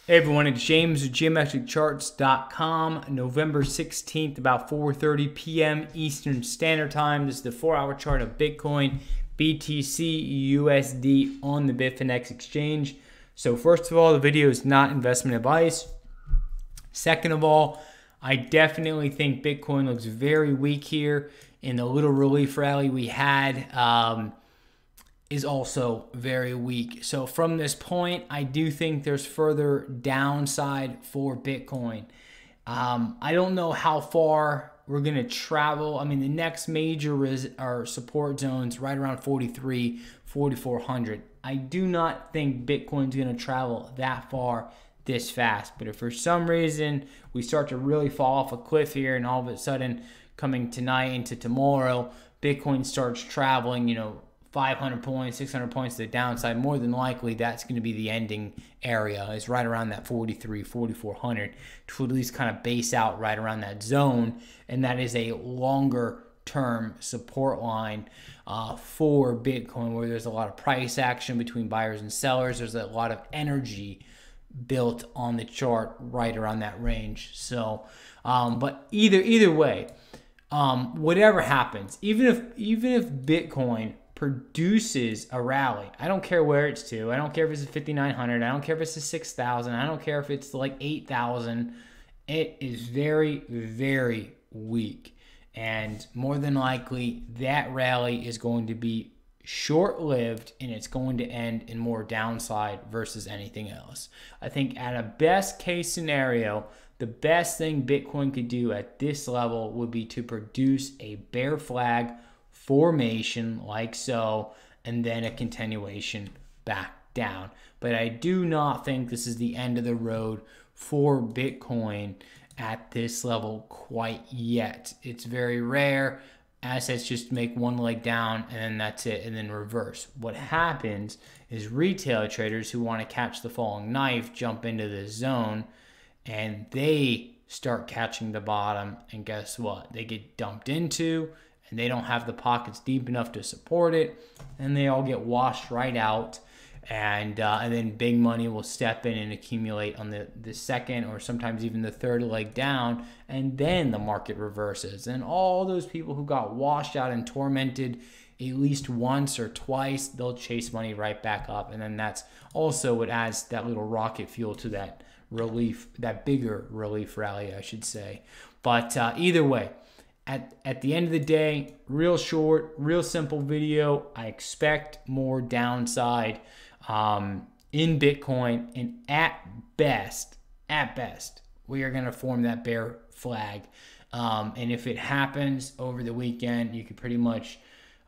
Hey everyone, it's James with geometriccharts.com. November 16th, about 4:30 p.m. Eastern Standard Time. This is the 4-hour chart of Bitcoin, BTC, USD on the Bitfinex exchange. So first of all, the video is not investment advice. Second of all, I definitely think Bitcoin looks very weak here. In the little relief rally we had, is also very weak. So from this point, I do think there's further downside for Bitcoin. I don't know how far we're going to travel. I mean, the next major are support zones right around 43, 4,400. I do not think Bitcoin's going to travel that far this fast. But if for some reason we start to really fall off a cliff here and all of a sudden coming tonight into tomorrow, Bitcoin starts traveling, 500 points, 600 points to the downside, more than likely that's going to be the ending area. It's right around that 43, 4,400 to at least kind of base out right around that zone. And that is a longer term support line for Bitcoin, where there's a lot of price action between buyers and sellers. There's a lot of energy built on the chart right around that range. So, but either way, whatever happens, even if Bitcoin produces a rally, I don't care where it's to. I don't care if it's 5,900. I don't care if it's 6,000. I don't care if it's like 8,000. It is very, very weak. And more than likely, that rally is going to be short-lived and it's going to end in more downside versus anything else. I think at a best case scenario, the best thing Bitcoin could do at this level would be to produce a bear flag formation like so, and then a continuation back down. But I do not think this is the end of the road for Bitcoin at this level quite yet. It's very rare. Assets just make one leg down and then that's it, and then reverse. What happens is retail traders who want to catch the falling knife jump into this zone and they start catching the bottom, and guess what? They get dumped into, and they don't have the pockets deep enough to support it, and they all get washed right out, and then big money will step in and accumulate on the second or sometimes even the third leg down, and then the market reverses, and all those people who got washed out and tormented at least once or twice, they'll chase money right back up, and then that's also what adds that little rocket fuel to that relief, that bigger relief rally, I should say. But either way, at the end of the day, real short, real simple video. I expect more downside in Bitcoin, and at best, we are going to form that bear flag. And if it happens over the weekend, you could pretty much,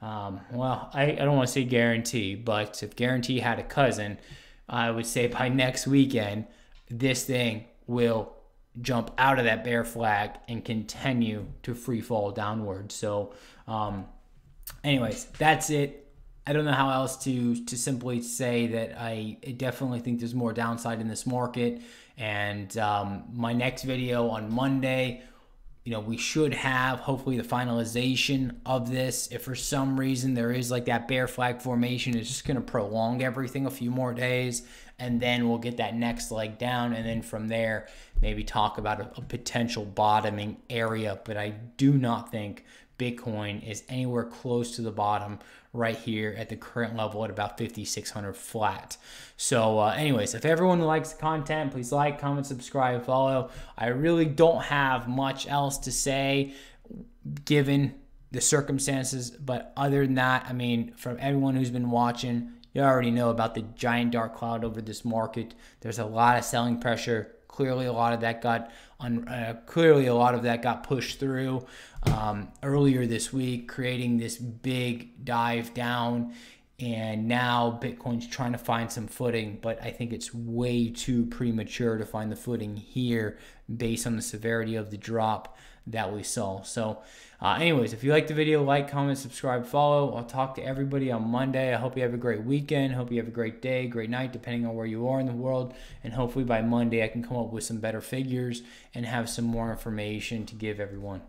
well, I don't want to say guarantee, but if guarantee had a cousin, I would say by next weekend, this thing will jump out of that bear flag and continue to free fall downward. So anyways, that's it. I don't know how else to simply say that I definitely think there's more downside in this market. And my next video on Monday, we should have hopefully the finalization of this. If for some reason there is like that bear flag formation, it's just going to prolong everything a few more days, and then we'll get that next leg down, and then from there maybe talk about a potential bottoming area. But I do not think Bitcoin is anywhere close to the bottom right here at the current level at about 5,600 flat. So anyways, if everyone likes the content, please like, comment, subscribe, follow. I really don't have much else to say given the circumstances, but other than that, I mean, from everyone who's been watching, you already know about the giant dark cloud over this market. There's a lot of selling pressure. Clearly, a lot of that got pushed through earlier this week, creating this big dive down. And now Bitcoin's trying to find some footing, but I think it's way too premature to find the footing here based on the severity of the drop that we saw. So anyways, if you like the video, like, comment, subscribe, follow. I'll talk to everybody on Monday. I hope you have a great weekend. Hope you have a great day, great night, depending on where you are in the world. And hopefully by Monday I can come up with some better figures and have some more information to give everyone.